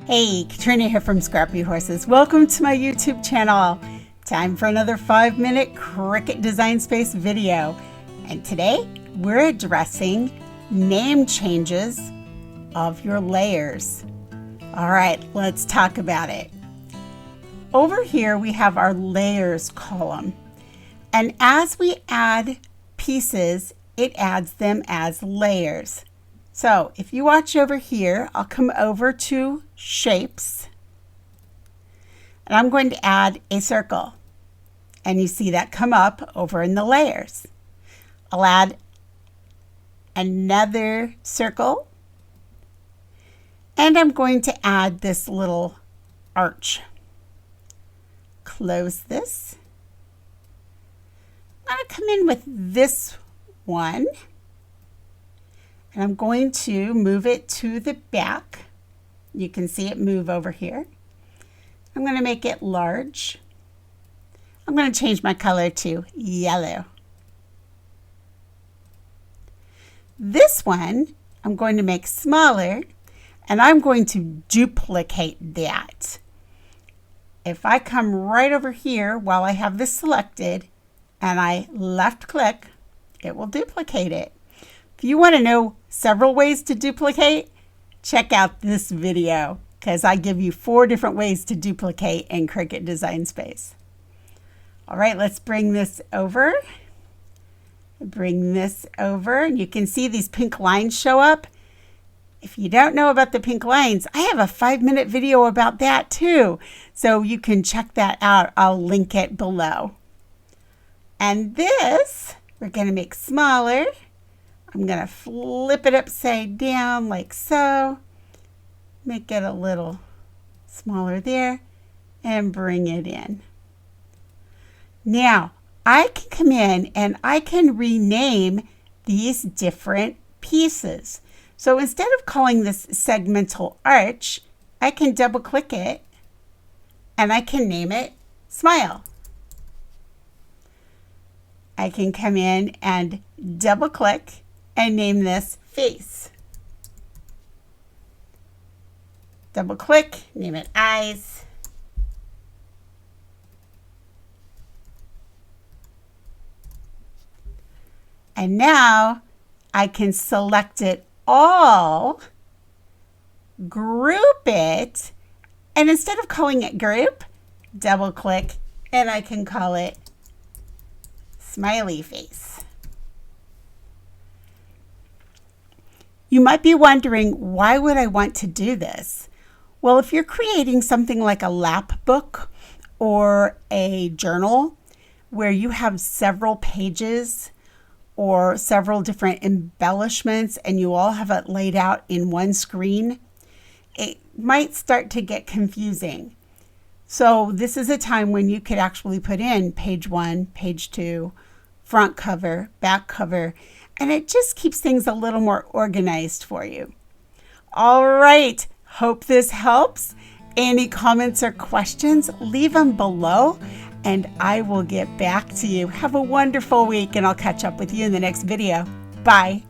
Hey, Katrina here from Scrappyhorses. Welcome to my YouTube channel. Time for another 5-minute Cricut Design Space video. And today we're addressing name changes of your layers. All right, let's talk about it. Over here we have our layers column. And as we add pieces, it adds them as layers. So if you watch over here, I'll come over to shapes and I'm going to add a circle. And you see that come up over in the layers. I'll add another circle and I'm going to add this little arch. Close this. I'm going to come in with this one. And I'm going to move it to the back. You can see it move over here. I'm going to make it large. I'm going to change my color to yellow. This one I'm going to make smaller and I'm going to duplicate that. If I come right over here while I have this selected and I left click, it will duplicate it. If you want to know several ways to duplicate, check out this video because I give you 4 different ways to duplicate in Cricut Design Space. All right, let's bring this over. Bring this over and you can see these pink lines show up. If you don't know about the pink lines, I have a 5-minute video about that too. So you can check that out. I'll link it below. And this, we're going to make smaller. I'm going to flip it upside down like so, make it a little smaller there, and bring it in. Now, I can come in and I can rename these different pieces. So instead of calling this segmental arch, I can double click it and I can name it Smile. I can come in and double click and name this Face. Double click, name it Eyes. And now I can select it all, group it, and instead of calling it group, double click and I can call it Smiley Face. You might be wondering, why would I want to do this? Well, if you're creating something like a lap book or a journal where you have several pages or several different embellishments and you all have it laid out in one screen, it might start to get confusing. So this is a time when you could actually put in page 1, page 2, front cover, back cover, and it just keeps things a little more organized for you. All right, hope this helps. Any comments or questions, leave them below and I will get back to you. Have a wonderful week and I'll catch up with you in the next video. Bye.